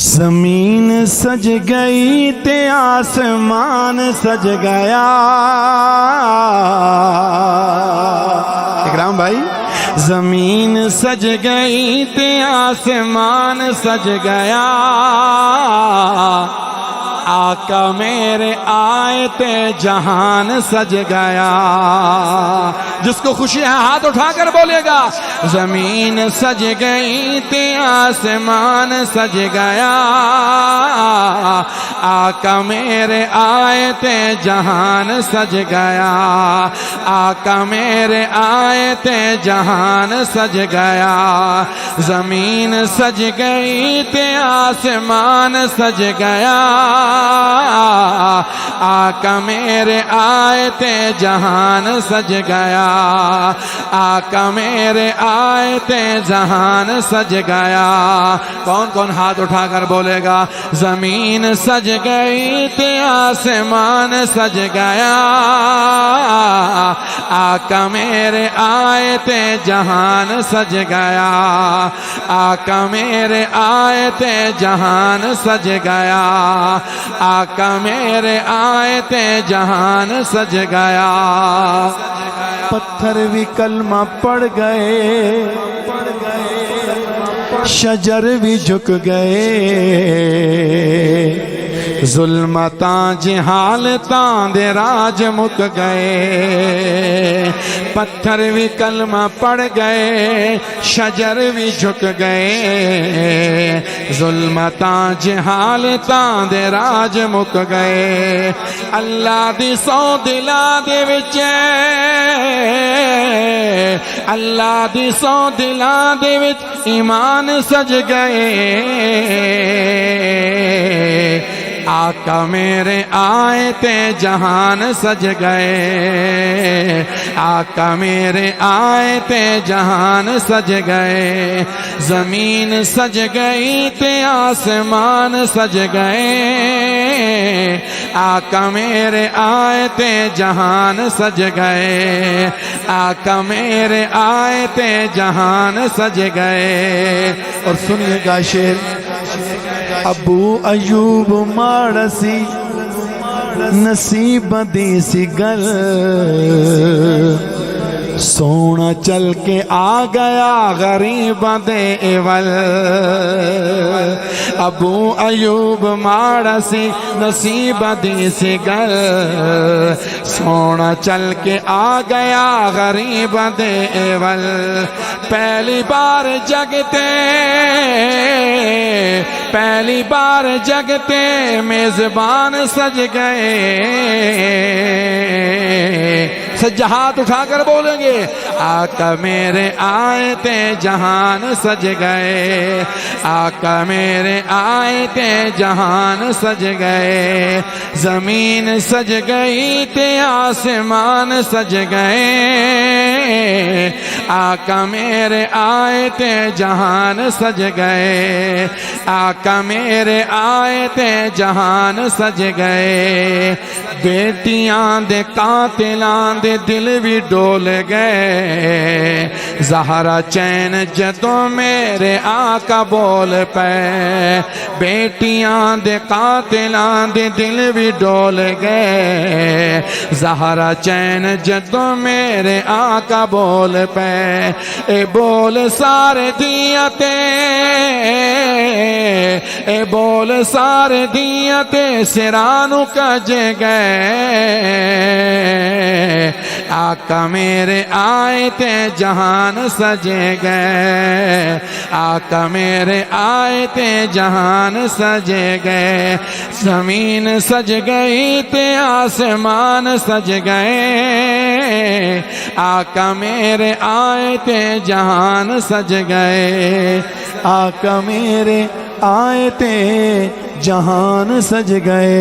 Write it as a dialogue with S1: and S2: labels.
S1: زمین سج گئی تے آسمان سج گیا۔ اکرام بھائی، زمین سج گئی تے آسمان سج گیا، آقا میرے آئے تے جہان سج گیا۔ جس کو خوشی ہے ہاتھ اٹھا کر بولے گا، زمین سج گئی تے آسمان سج گیا، آقا میرے آئے تے جہان سج گیا، آقا میرے آئے تے جہان سج گیا۔ زمین سج گئی تے آسمان سج گیا، آقا میرے آئے تے جہان سج گیا، آقا میرے آئے تے جہان سج گیا۔ کون کون ہاتھ اٹھا کر بولے گا، زمین سج گئی تے آسمان سج گیا، آقا میرے آئے تے جہان سج گیا، آقا میرے آئے تے جہان سج گیا، آقا میرے آئے تے جہان سج گیا۔ پتھر بھی کلمہ پڑھ گئے، شجر بھی جھک گئے، ظلمتاں جہالتاں دے راج مک گئے۔ پتھر بھی کلمہ پڑھ گئے، شجر بھی جھک گئے، ظلمتاں جہالتاں دے راج مک گئے۔ اللہ دی سو دلاں دے وچ، اللہ دی سو دلاں دے وچ ایمان سج گئے، آقا میرے آئے تے جہان سج گئے، آقا میرے آئے تے جہان سج گئے۔ زمین سج گئی تے آسمان سج گئے، آقا میرے آئے تے جہان سج گئے، آقا میرے آئے تے جہان سج گئے۔ اور سنیے گا شعر، ابو ایوب ماڑا سی نصیب دی سی گل، سونا چل کے آ گیا غریباں دے اول۔ ابو ایوب ماڑا سی نصیب دی سی گل، سونا چل کے آ گیا غریباں دے اول۔ پہلی بار جگتے، پہلی بار جگتے میزبان سج گئے۔ سجا ہاتھ اٹھا کر بولیں گے، آقا میرے آئے تے جہان سج گئے، آقا میرے آئے تے جہان سج گئے۔ زمین سج گئی تے آسمان سج گئے، آقا میرے آئے تے جہان سج گئے، آقا میرے آئے تے جہان سج گئے۔ بیٹیاں دے قاتلاں دے دل بھی ڈول گئے، زہرا چین جدوں میرے آقا بول پے۔ بیٹیاں دے قاتلاں دے دل بھی ڈول گئے، زہرا چین جدوں میرے آقا بول پے۔ اے بول سارے دیاں تے، اے بول سارے دیاں تے سرانو کج گئے، آقا میرے آئے تے جہان سجے گئے، آقا میرے آئے تے جہان سجے گئے۔ زمین سج گئی تے آسمان سج گئے، آقا میرے آئے تے جہان سج گئے، آقا میرے آئے تے جہان سج گئے۔